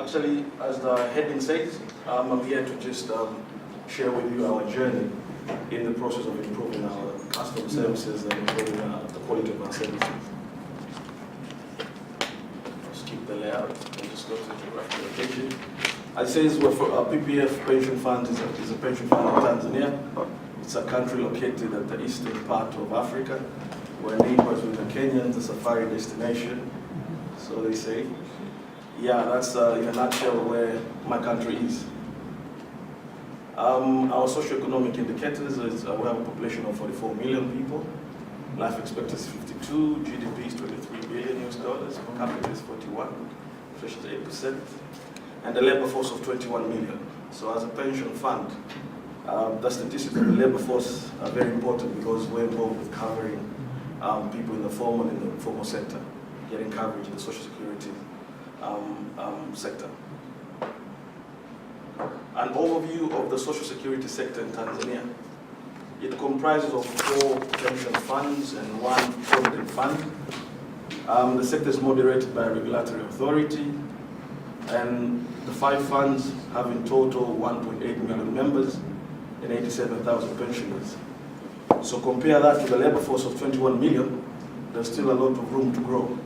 Actually, as the heading says, I'm here to just share with you our journey in the process of improving our customer services and improving the quality of our services. Just keep the layout and just go to the right location. As it says, PPF Pension Fund is a pension fund in Tanzania. It's a country located at the eastern part of Africa. We're neighbors with the Kenyans, a safari destination, so they say. Yeah, that's in a nutshell where my country is. Our socioeconomic indicators is we have a population of 44 million people, life expectancy 52, GDP is 23 billion US dollars, per capita is 41, inflation is 8%, and a labor force of 21 million. So as a pension fund, the statistics of the labor force are very important because we're involved with covering people in the formal and the informal sector, getting coverage in the social security sector. An overview of the social security sector in Tanzania. It comprises of 4 pension funds and 1 provident fund. The sector is moderated by a regulatory authority, and the 5 funds have in total 1.8 million members and 87,000 pensioners. So compare that to the labor force of 21 million, there's still a lot of room to grow.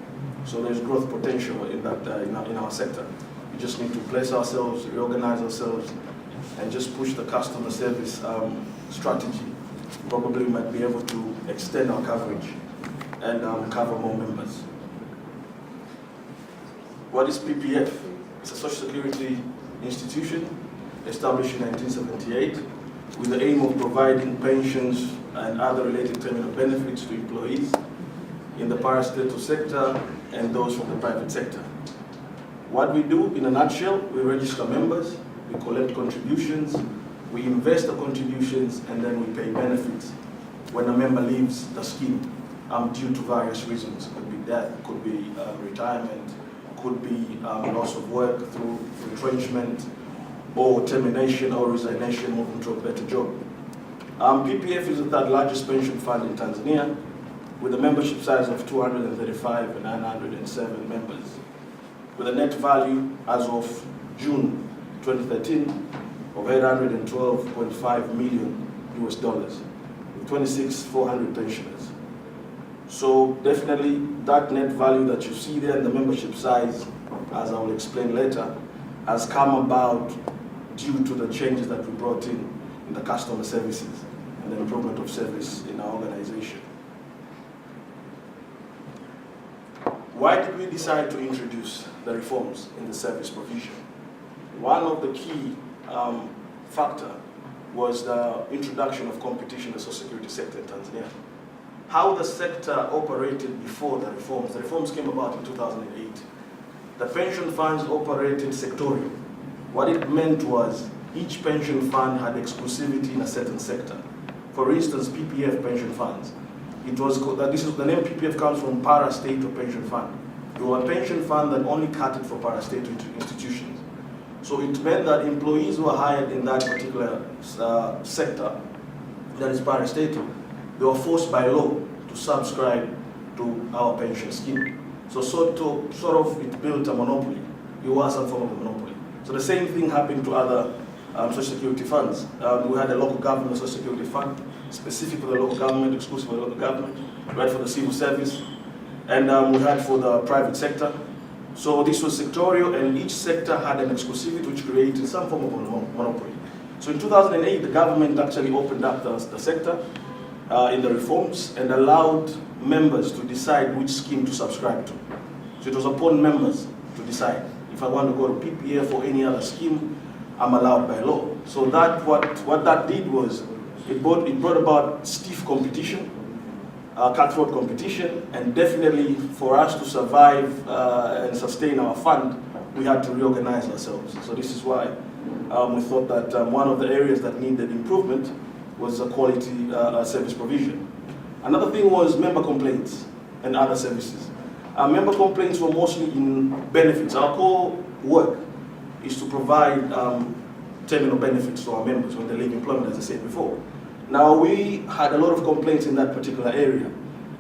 So there's growth potential in that in our sector. We just need to place ourselves, reorganize ourselves, and just push the customer service strategy. Probably we might be able to extend our coverage and cover more members. What is PPF? It's a social security institution established in 1978 with the aim of providing pensions and other related terminal benefits to employees in the parastatal sector and those from the private sector. What we do in a nutshell, we register members, we collect contributions, we invest the contributions, and then we pay benefits when a member leaves the scheme due to various reasons. Could be death, could be retirement, could be loss of work through retrenchment, or termination or resignation, moving to a better job. PPF is the 3rd largest pension fund in Tanzania, with a membership size of 235 and 907 members, with a net value as of June 2013 of 812.5 million US dollars, with 26,400 pensioners. So definitely that net value that you see there in the membership size, as I will explain later, has come about due to the changes that we brought in the customer services and the improvement of service in our organization. Why did we decide to introduce the reforms in the service provision? One of the key factor was the introduction of competition in the social security sector in Tanzania. How the sector operated before the reforms came about in 2008. The pension funds operated sectorial. What it meant was each pension fund had exclusivity in a certain sector. For instance, PPF pension funds. It was the name PPF comes from parastatal pension fund. It was a pension fund that only catered for parastatal institutions. So it meant that employees who were hired in that particular sector, that is parastatal, they were forced by law to subscribe to our pension scheme. So sort of it built a monopoly. It was some form of a monopoly. So the same thing happened to other social security funds. We had a local government social security fund, specific for the local government, exclusive for the local government, right for the civil service, and we had for the private sector. So this was sectorial, and each sector had an exclusivity which created some form of monopoly. So in 2008, the government actually opened up the sector in the reforms and allowed members to decide which scheme to subscribe to. So it was upon members to decide. If I want to go to PPF or any other scheme, I'm allowed by law. So that what that did was it brought about stiff competition, cutthroat competition, and definitely for us to survive and sustain our fund, we had to reorganize ourselves. So this is why we thought that one of the areas that needed improvement was a quality service provision. Another thing was member complaints and other services. Member complaints were mostly in benefits. Our core work is to provide terminal benefits to our members when they leave employment, as I said before. Now, we had a lot of complaints in that particular area.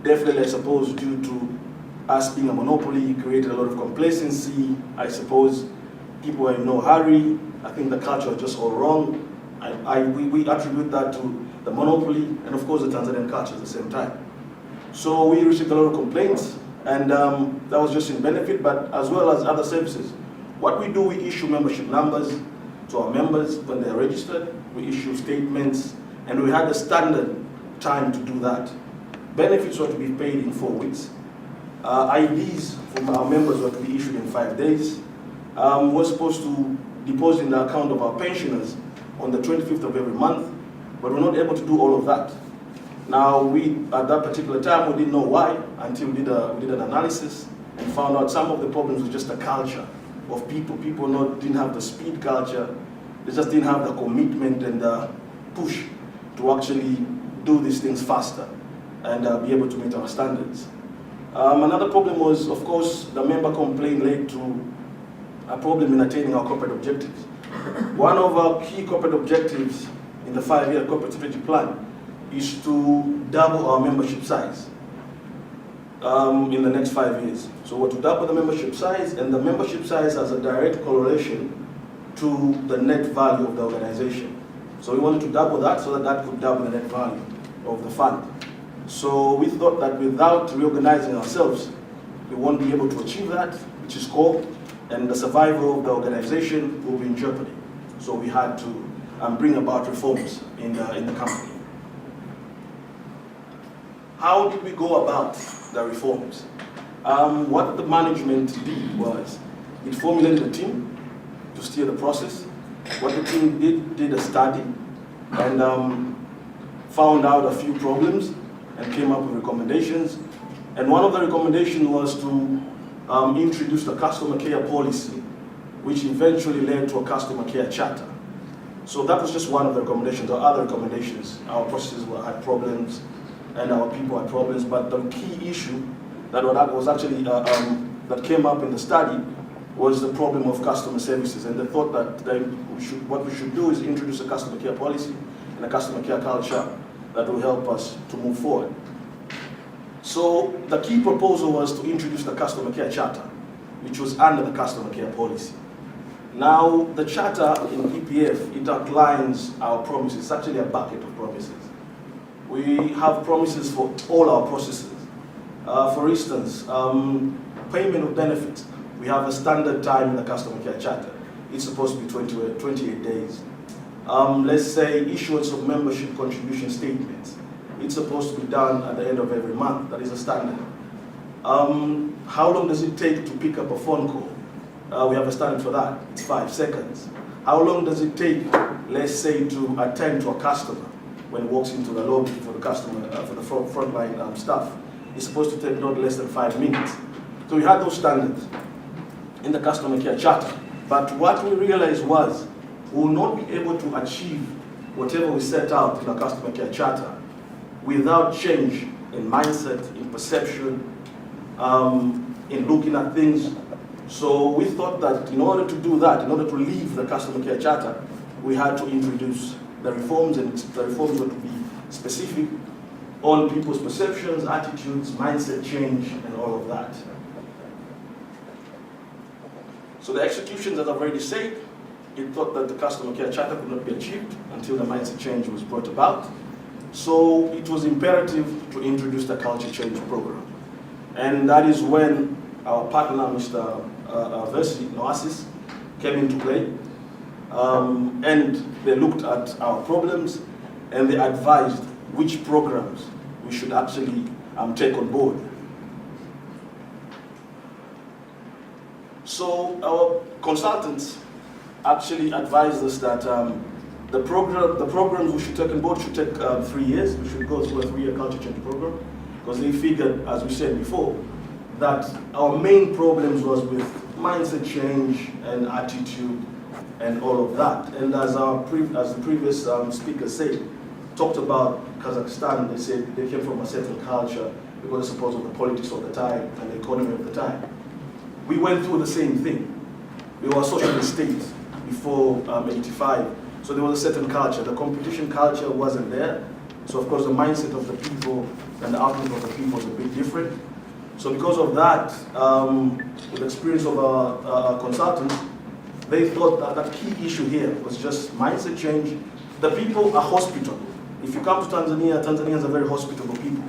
Definitely, I suppose, due to us being a monopoly, created a lot of complacency, I suppose, people were in no hurry. I think the culture was just all wrong. We attribute that to the monopoly and of course the Tanzanian culture at the same time. So we received a lot of complaints, and that was just in benefit, but as well as other services. What we do, we issue membership numbers to our members when they're registered. We issue statements, and we had a standard time to do that. Benefits were to be paid in 4 weeks. IDs from our members were to be issued in 5 days. We're supposed to deposit in the account of our pensioners on the 25th of every month, but we're not able to do all of that. Now, at that particular time, we didn't know why until we did an analysis and found out some of the problems was just the culture of people. People didn't have the speed culture. They just didn't have the commitment and the push to actually do these things faster and be able to meet our standards. Another problem was, of course, the member complaint led to a problem in attaining our corporate objectives. One of our key corporate objectives in the 5-year corporate strategy plan is to double our membership size in the next 5 years. So we're to double the membership size, and the membership size has a direct correlation to the net value of the organization. So we wanted to double that so that that could double the net value of the fund. So we thought that without reorganizing ourselves, we won't be able to achieve that, which is core, and the survival of the organization will be in jeopardy. So we had to bring about reforms in the company. How did we go about the reforms? What the management did was it formulated a team to steer the process. What the team did a study and found out a few problems and came up with recommendations. And one of the recommendations was to introduce the customer care policy, which eventually led to a customer care charter. So that was just one of the recommendations. There are other recommendations. Our processes had problems and our people had problems, but the key issue that was actually that came up in the study was the problem of customer services, and they thought that what we should do is introduce a customer care policy and a customer care culture that will help us to move forward. So the key proposal was to introduce the customer care charter, which was under the customer care policy. Now, the charter in PPF, it outlines our promises. It's actually a bucket of promises. We have promises for all our processes. For instance, payment of benefits. We have a standard time in the customer care charter. It's supposed to be 28 days. Let's say issuance of membership contribution statements. It's supposed to be done at the end of every month. That is a standard. How long does it take to pick up a phone call? We have a standard for that. It's 5 seconds. How long does it take, let's say, to attend to a customer when he walks into the lobby for the customer, for the frontline staff? It's supposed to take not less than 5 minutes. So we had those standards in the customer care charter. But what we realized was we will not be able to achieve whatever we set out in the customer care charter without change in mindset, in perception, in looking at things. So we thought that in order to do that, in order to leave the customer care charter, we had to introduce the reforms, and the reforms were to be specific on people's perceptions, attitudes, mindset change, and all of that. So the executions, as I've already said, it thought that the customer care charter could not be achieved until the mindset change was brought about. So it was imperative to introduce the culture change program. And that is when our partner, Mr. Versi Noasis, came into play. And they looked at our problems and they advised which programs we should actually take on board. So our consultants actually advised us that the programs we should take on board should take 3 years. We should go through a 3-year culture change program, because they figured, as we said before, that our main problems was with mindset change and attitude and all of that. And as the previous speaker said, talked about Kazakhstan, they said they came from a certain culture because I suppose of the politics of the time and the economy of the time. We went through the same thing. We were a socialist state before 85. So there was a certain culture. The competition culture wasn't there. So of course the mindset of the people and the outlook of the people was a bit different. So because of that, with the experience of our consultants, they thought that the key issue here was just mindset change. The people are hospitable. If you come to Tanzania, Tanzanians are very hospitable people.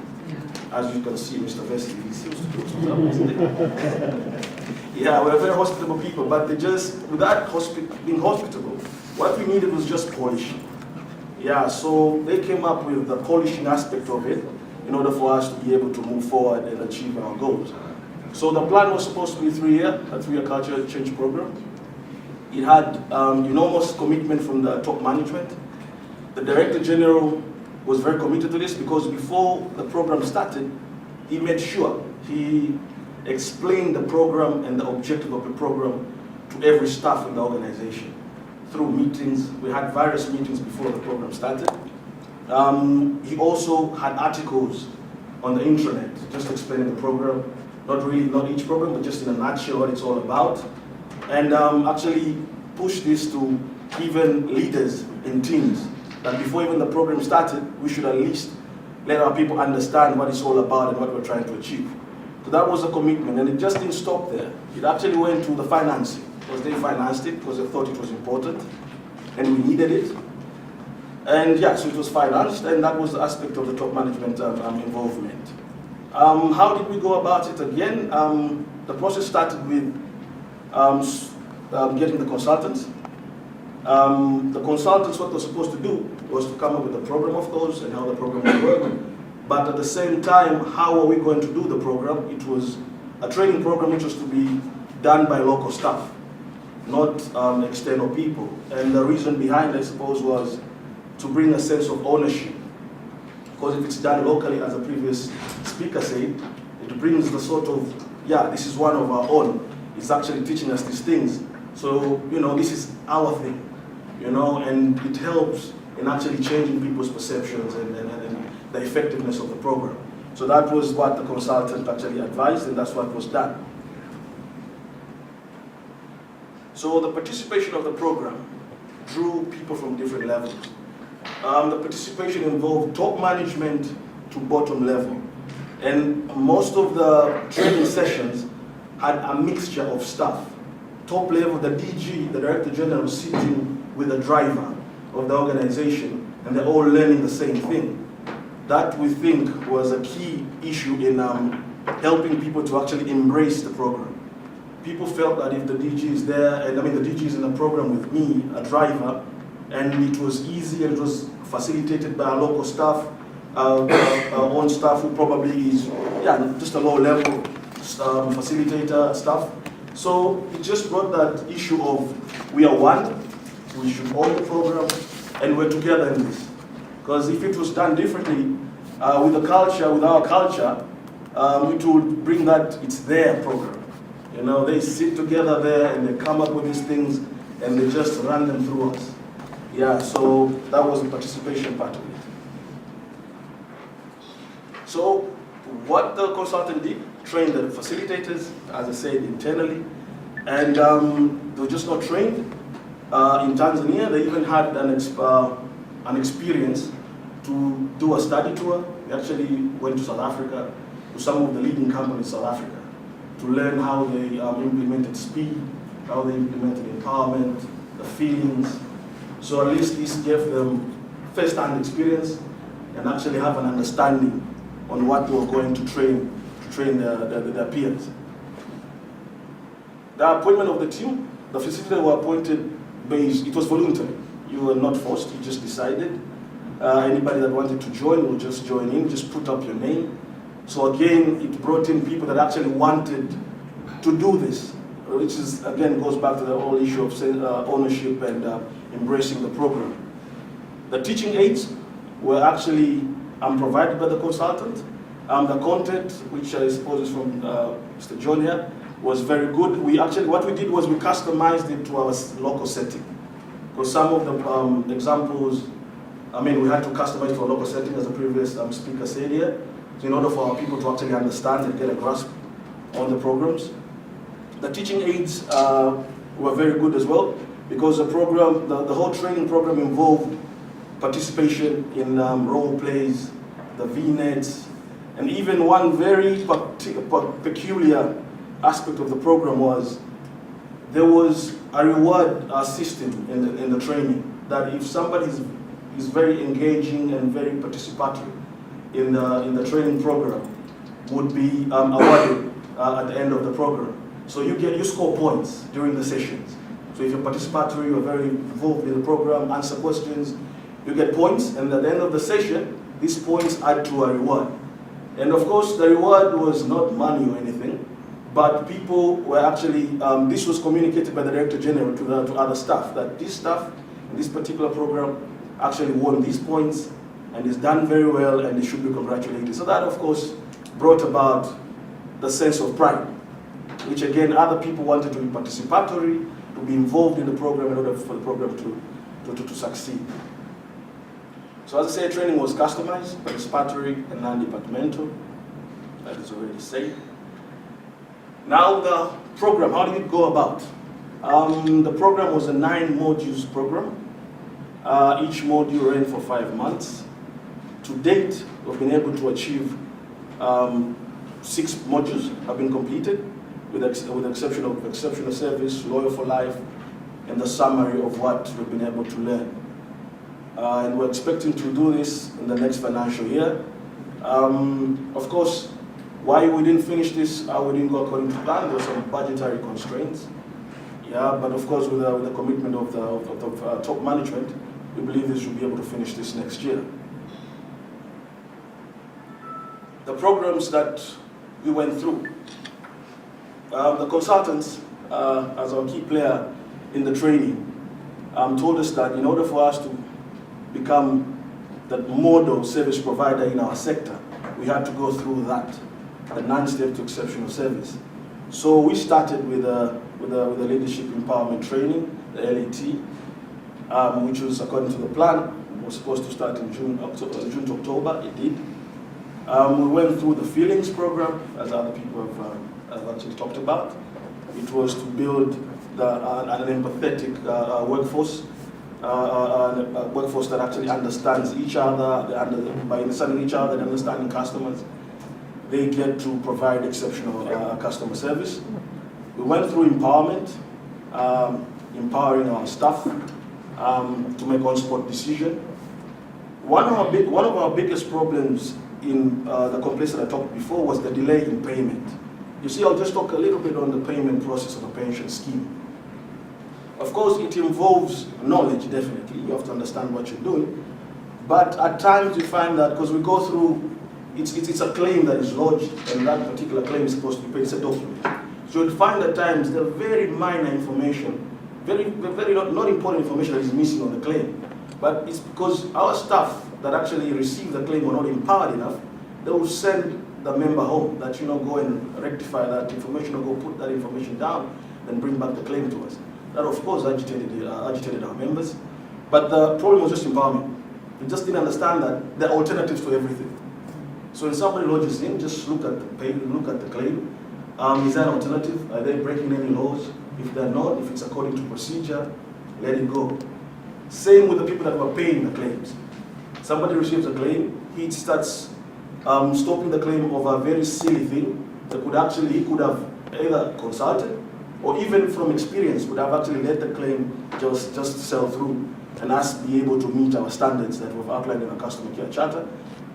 As you can see, Mr. Vesti, he seems to go to them, isn't it? Yeah, we're very hospitable people, but they just, without being hospitable, what we needed was just polish. Yeah, so they came up with the polishing aspect of it in order for us to be able to move forward and achieve our goals. So the plan was supposed to be a three-year culture change program. It had enormous commitment from the top management. The Director General was very committed to this because before the program started, he made sure he explained the program and the objective of the program to every staff in the organization. Through meetings, we had various meetings before the program started. He also had articles on the intranet, just explaining the program. Not each program, but just in a nutshell what it's all about. And actually push this to even leaders in teams, that before even the program started, we should at least let our people understand what it's all about and what we're trying to achieve. So that was a commitment, and it just didn't stop there. It actually went to the financing, because they financed it because they thought it was important, and we needed it. And yeah, so it was financed, and that was the aspect of the top management involvement. How did we go about it again? The process started with getting the consultants. The consultants, what they're supposed to do was to come up with a program of course and how the program would work. But at the same time, how are we going to do the program? It was a training program which was to be done by local staff, not external people. And the reason behind, I suppose, was to bring a sense of ownership. Because if it's done locally, as the previous speaker said, it brings the sort of, yeah, this is one of our own. It's actually teaching us these things. So, this is our thing, and it helps in actually changing people's perceptions and the effectiveness of the program. So that was what the consultant actually advised, and that's what was done. So the participation of the program drew people from different levels. The participation involved top management to bottom level. And most of the training sessions had a mixture of staff. Top level, the DG, the Director General, sitting with the driver of the organization, and they're all learning the same thing. That, we think, was a key issue in helping people to actually embrace the program. People felt that if the DG is there, and the DG is in a program with me, a driver, and it was easy and it was facilitated by our local staff, our own staff who probably is, just a low-level facilitator staff. So it just brought that issue of we are one, we should own the program, and we're together in this. Because if it was done differently, with the culture, with our culture, it would bring that it's their program. They sit together there and they come up with these things and they just run them through us. Yeah, so that was the participation part of it. So what the consultant did, trained the facilitators, as I said, internally, and they were just not trained. In Tanzania, they even had an experience to do a study tour. We actually went to South Africa, to some of the leading companies in South Africa, to learn how they implemented speed, how they implemented empowerment, the feelings. So at least this gave them first-hand experience and actually have an understanding on what they were going to train their peers. The appointment of the team, the facilitators were appointed based, it was voluntary. You were not forced, you just decided. Anybody that wanted to join will just join in, just put up your name. So again, it brought in people that actually wanted to do this, which is, again, goes back to the whole issue of ownership and embracing the program. The teaching aids were actually provided by the consultant. The content, which I suppose is from Mr. John here, was very good. What we did was we customized it to our local setting. Because some of the examples, we had to customize it to a local setting, as the previous speaker said here, so in order for our people to actually understand and get a grasp on the programs. The teaching aids were very good as well, because the program, the whole training program involved participation in role plays, the VNets, and even one very peculiar aspect of the program was there was a reward system in the training, that if somebody is very engaging and very participatory in the training program, would be awarded at the end of the program. So you score points during the sessions. So if you're participatory, you're very involved in the program, answer questions, you get points, and at the end of the session, these points add to a reward. And of course, the reward was not money or anything, but people were actually, this was communicated by the Director General to other staff, that this staff in this particular program actually won these points and is done very well and they should be congratulated. So that, of course, brought about the sense of pride, which again, other people wanted to be participatory, to be involved in the program in order for the program to succeed. So as I say, training was customized, participatory, and non-departmental. That is already said. Now the program, how did it go about? The program was a 9 modules program. Each module ran for 5 months. To date, we've been able to achieve 6 modules have been completed, with the exception of exceptional service, loyal for life, and the summary of what we've been able to learn. And we're expecting to do this in the next financial year. Of course, why we didn't finish this, we didn't go according to plan. There were some budgetary constraints. Yeah, but of course, with the commitment of the top management, we believe we should be able to finish this next year. The programs that we went through, the consultants, as our key player in the training, told us that in order for us to become the model service provider in our sector, we had to go through that, the 9-step to exceptional service. So we started with the leadership empowerment training, the LET, which was according to the plan, was supposed to start in June to October. It did. We went through the feelings program, as other people have actually talked about. It was to build an empathetic workforce. A workforce that actually understands each other, by understanding each other and understanding customers, they get to provide exceptional customer service. We went through empowerment, empowering our staff to make on-spot decision. One of our biggest problems in the complaints that I talked before was the delay in payment. You see, I'll just talk a little bit on the payment process of a pension scheme. Of course, it involves knowledge, definitely. You have to understand what you're doing. But at times you find that, because we go through, it's a claim that is lodged, and that particular claim is supposed to be paid, it's a document. So you'll find at times there are very minor information, very not important information that is missing on the claim. But it's because our staff that actually receive the claim are not empowered enough, they will send the member home that, go and rectify that information or go put that information down and bring back the claim to us. That, of course, agitated our members. But the problem was just empowerment. We just didn't understand that there are alternatives to everything. So when somebody lodges in, just look at the claim. Is there an alternative? Are they breaking any laws? If they're not, if it's according to procedure, let it go. Same with the people that were paying the claims. Somebody receives a claim, he starts stopping the claim of a very silly thing that he could have either consulted, or even from experience would have actually let the claim just sell through and us be able to meet our standards that we've outlined in our customer care charter.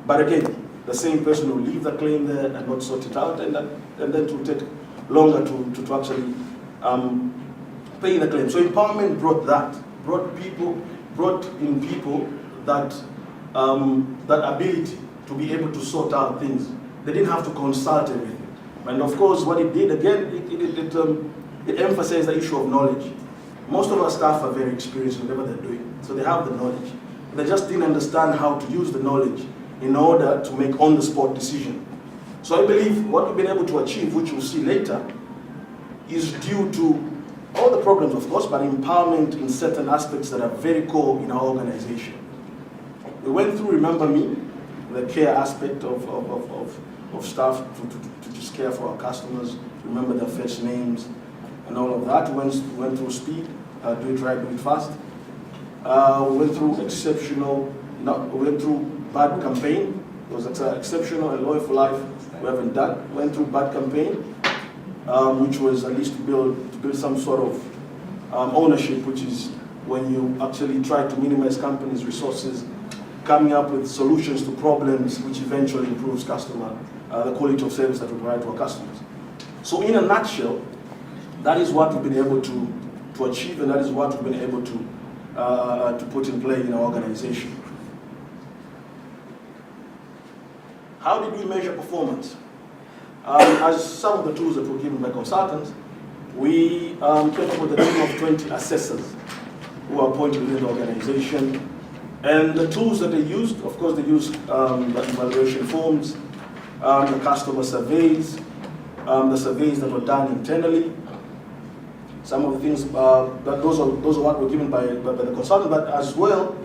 But again, the same person will leave the claim there and not sort it out, and then it will take longer to actually pay the claim. So empowerment brought in people that ability to be able to sort out things. They didn't have to consult everything. And of course, what it did, again, it emphasized the issue of knowledge. Most of our staff are very experienced in whatever they're doing, so they have the knowledge. They just didn't understand how to use the knowledge in order to make on-the-spot decision. So I believe what we've been able to achieve, which we'll see later, is due to all the programs, of course, but empowerment in certain aspects that are very core in our organization. We went through, remember me, the care aspect of staff to just care for our customers, remember their first names, and all of that. We went through speed, do it right, do it fast. We went through we went through bad campaign. It was exceptional and loyal for life. We haven't done. Went through bad campaign, which was at least to build some sort of ownership, which is when you actually try to minimize companies' resources, coming up with solutions to problems, which eventually improves the quality of service that we provide to our customers. So in a nutshell, that is what we've been able to achieve, and that is what we've been able to put in play in our organization. How did we measure performance? As some of the tools that were given by consultants, we came up with a team of 20 assessors who are appointed within the organization. And the tools that they used, of course, they used the evaluation forms, the customer surveys, the surveys that were done internally. Some of the things, those are what were given by the consultant, but as well,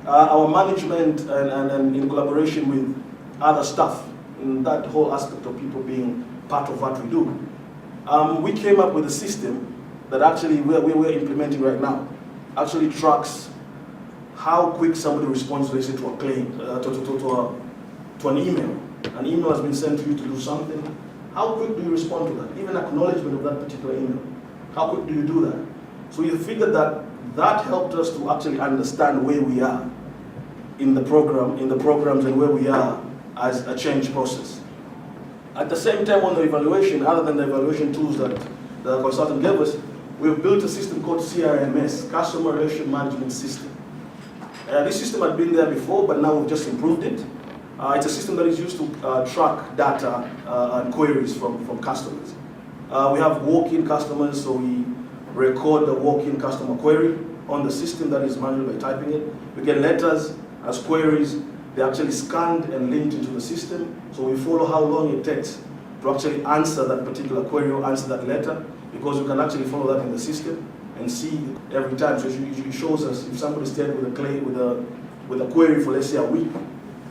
our management and in collaboration with other staff, in that whole aspect of people being part of what we do. We came up with a system that actually we're implementing right now, actually tracks how quick somebody responds, let's say, to a claim, to an email. An email has been sent to you to do something. How quick do you respond to that? Even acknowledgement of that particular email. How quick do you do that? So we figured that helped us to actually understand where we are in the programs and where we are as a change process. At the same time, on the evaluation, other than the evaluation tools that the consultant gave us, we've built a system called CRMS, Customer Relationship Management System. This system had been there before, but now we've just improved it. It's a system that is used to track data and queries from customers. We have walk-in customers, so we record the walk-in customer query on the system that is manually by typing it. We get letters as queries. They're actually scanned and linked into the system, so we follow how long it takes to actually answer that particular query or answer that letter, because you can actually follow that in the system and see every time. So it shows us if somebody stayed with a query for, let's say, a week,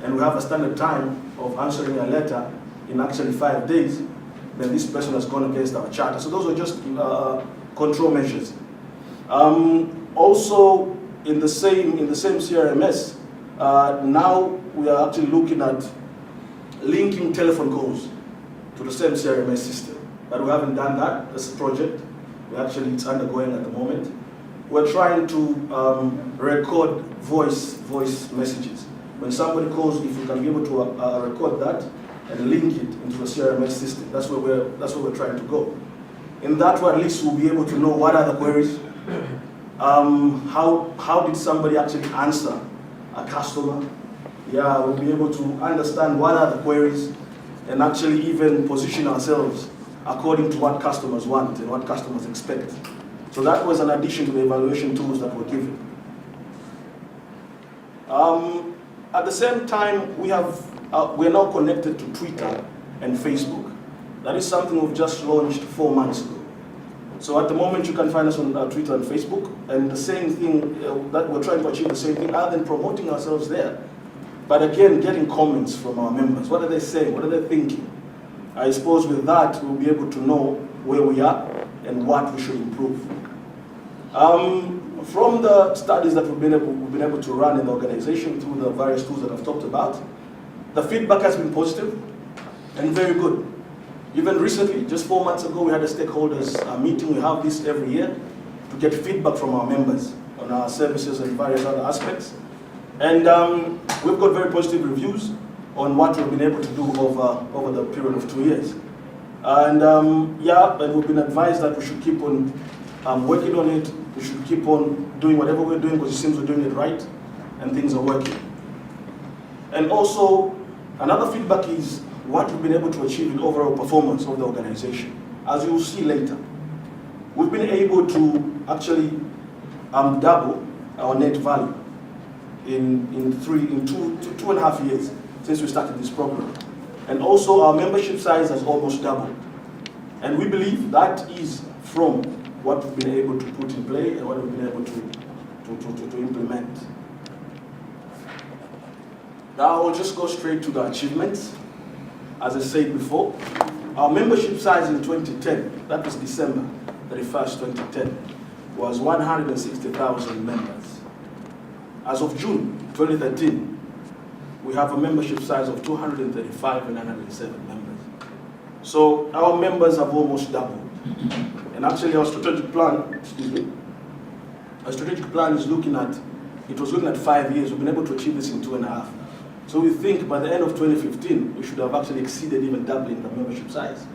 and we have a standard time of answering a letter in actually 5 days, then this person has gone against our charter. So those are just control measures. Also, in the same CRMS, now we are actually looking at linking telephone calls to the same CRMS system. But we haven't done that as a project. It's undergoing at the moment. We're trying to record voice messages. When somebody calls, if we can be able to record that and link it into the CRMS system, that's where we're trying to go. In that way, at least we'll be able to know what are the queries, how did somebody actually answer a customer. Yeah, we'll be able to understand what are the queries and actually even position ourselves according to what customers want and what customers expect. So that was an addition to the evaluation tools that were given. At the same time, we are now connected to Twitter and Facebook. That is something we've just launched 4 months ago. So at the moment, you can find us on Twitter and Facebook, and the same thing, that we're trying to achieve the same thing, other than promoting ourselves there. But again, getting comments from our members. What are they saying? What are they thinking? I suppose with that, we'll be able to know where we are and what we should improve. From the studies that we've been able to run in the organization through the various tools that I've talked about, the feedback has been positive and very good. Even recently, just 4 months ago, we had a stakeholders meeting. We have this every year to get feedback from our members on our services and various other aspects. And we've got very positive reviews on what we've been able to do over the period of 2 years. And and we've been advised that we should keep on working on it. We should keep on doing whatever we're doing, because it seems we're doing it right and things are working. And also, another feedback is what we've been able to achieve in overall performance of the organization. As you will see later, we've been able to actually double our net value in 2.5 years since we started this program. And also our membership size has almost doubled. And we believe that is from what we've been able to put in play and what we've been able to implement. Now I'll just go straight to the achievements. As I said before, our membership size in 2010, that was December 31st, 2010, was 160,000 members. As of June 2013, we have a membership size of 235,907 members. So our members have almost doubled. And actually our strategic plan, A strategic plan is looking at, it was looking at 5 years. We've been able to achieve this in 2.5. So we think by the end of 2015, we should have actually exceeded even doubling the membership size.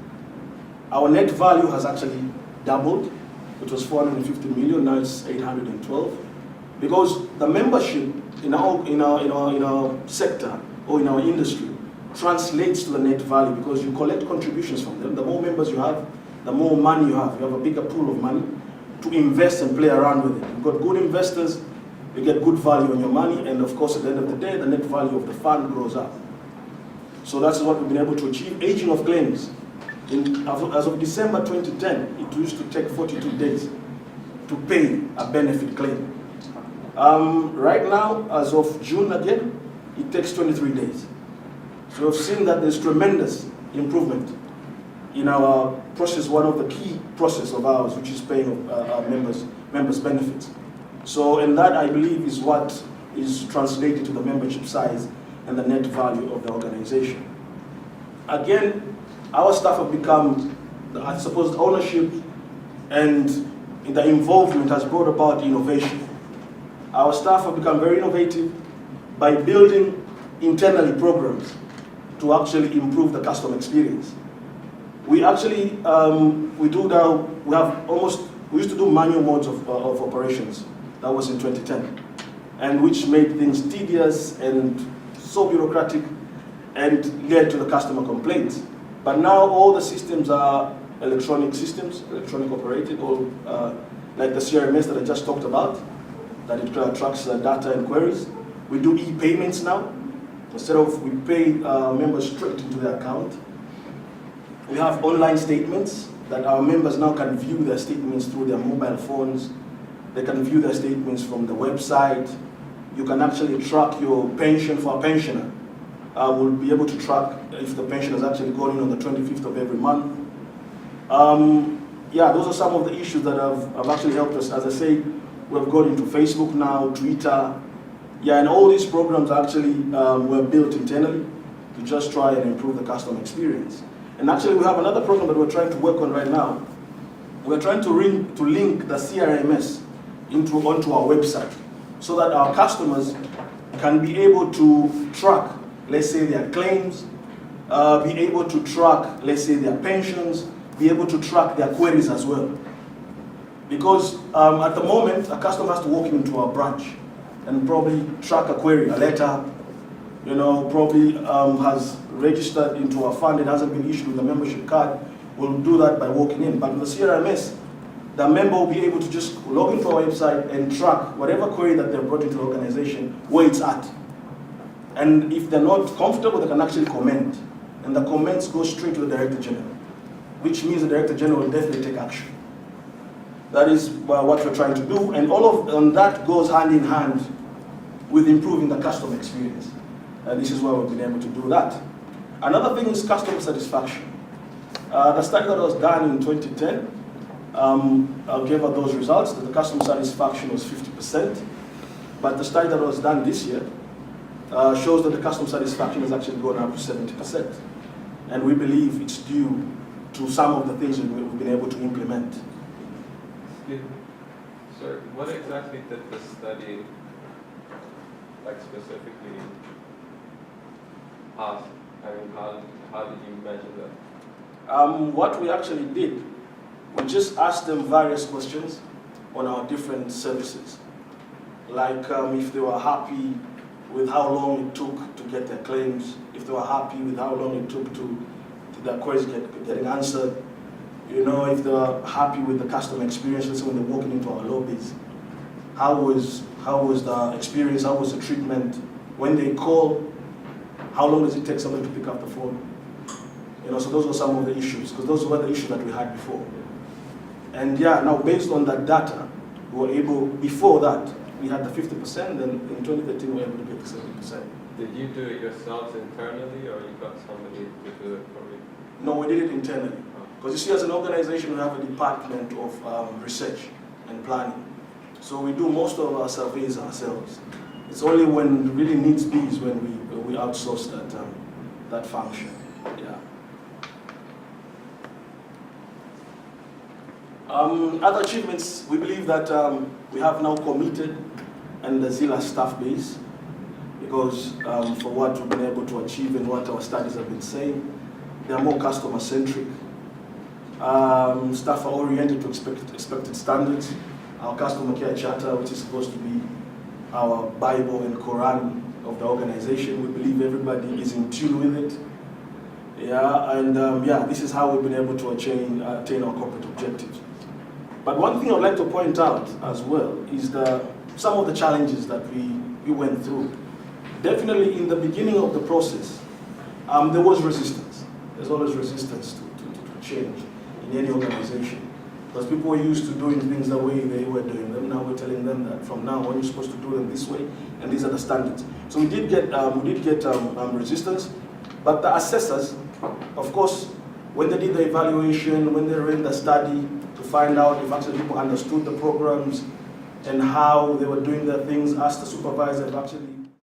Our net value has actually doubled. It was 450 million, now it's 812. Because the membership in our sector or in our industry translates to the net value, because you collect contributions from them. The more members you have, the more money you have. You have a bigger pool of money to invest and play around with it. You've got good investors, you get good value on your money, and of course at the end of the day, the net value of the fund grows up. So that's what we've been able to achieve. Aging of claims. As of December 2010, it used to take 42 days to pay a benefit claim. Right now, as of June again, it takes 23 days. So we've seen that there's tremendous improvement in our process, one of the key process of ours, which is paying our members benefits. So, and that I believe is what is translated to the membership size and the net value of the organization. Again, our staff have become, I suppose, ownership and the involvement has brought about innovation. Our staff have become very innovative by building internally programs to actually improve the customer experience. We actually, we used to do manual modes of operations. That was in 2010, and which made things tedious and so bureaucratic and led to the customer complaints. But now all the systems are electronic systems, electronic operated, or like the CRMS that I just talked about, that it tracks data and queries. We do e-payments now. Instead of we pay members straight into their account, we have online statements that our members now can view their statements through their mobile phones. They can view their statements from the website. You can actually track your pension for a pensioner. We'll be able to track if the pension is actually going on the 25th of every month. Yeah, those are some of the issues that have actually helped us. As I say, we've gone into Facebook now, Twitter. Yeah, and all these programs actually were built internally to just try and improve the customer experience. And actually we have another program that we're trying to work on right now. We're trying to link the CRMS onto our website so that our customers can be able to track, let's say, their claims, be able to track, let's say, their pensions, be able to track their queries as well. Because at the moment, a customer has to walk into our branch and probably track a query, a letter, probably has registered into our fund, it hasn't been issued with a membership card. We'll do that by walking in. But with the CRMS, the member will be able to just log into our website and track whatever query that they've brought into the organization, where it's at. And if they're not comfortable, they can actually comment. And the comments go straight to the Director General, which means the Director General will definitely take action. That is what we're trying to do, and that goes hand in hand with improving the customer experience. And this is why we've been able to do that. Another thing is customer satisfaction. The study that was done in 2010 gave us those results, that the customer satisfaction was 50%. But the study that was done this year shows that the customer satisfaction has actually gone up to 70%. And we believe it's due to some of the things that we've been able to implement. Excuse me. Sir, what exactly did the study, specifically ask? I mean, how did you measure that? What we actually did, we just asked them various questions on our different services. Like if they were happy with how long it took to get their claims, if they were happy with how long it took to their queries getting answered, if they were happy with the customer experience, let's say when they're walking into our lobbies. How was the experience, how was the treatment? When they call, how long does it take somebody to pick up the phone? So those were some of the issues, because those were the issues that we had before. And yeah, now based on that data, we were able, before that, we had the 50%, then in 2013 we were able to get the 70%. Did you do it yourselves internally, or you got somebody to do it for you? No, we did it internally. Because you see, as an organization, we have a department of research and planning. So we do most of our surveys ourselves. It's only when it really needs be is when we outsource that function. Yeah. Other achievements, we believe that we have now committed and the zealous staff base, because for what we've been able to achieve and what our studies have been saying, they are more customer-centric. Staff are oriented to expected standards. Our customer care charter, which is supposed to be our Bible and Quran of the organization, we believe everybody is in tune with it. Yeah, and this is how we've been able to attain our corporate objectives. But one thing I'd like to point out as well is some of the challenges that we went through. Definitely in the beginning of the process, there was resistance. There's always resistance to change in any organization. Because people were used to doing things the way they were doing them. Now we're telling them that from now on you're supposed to do them this way, and these are the standards. So we did get resistance, but the assessors, of course, when they did the evaluation, when they ran the study to find out if actually people understood the programs and how they were doing their things, asked the supervisor if actually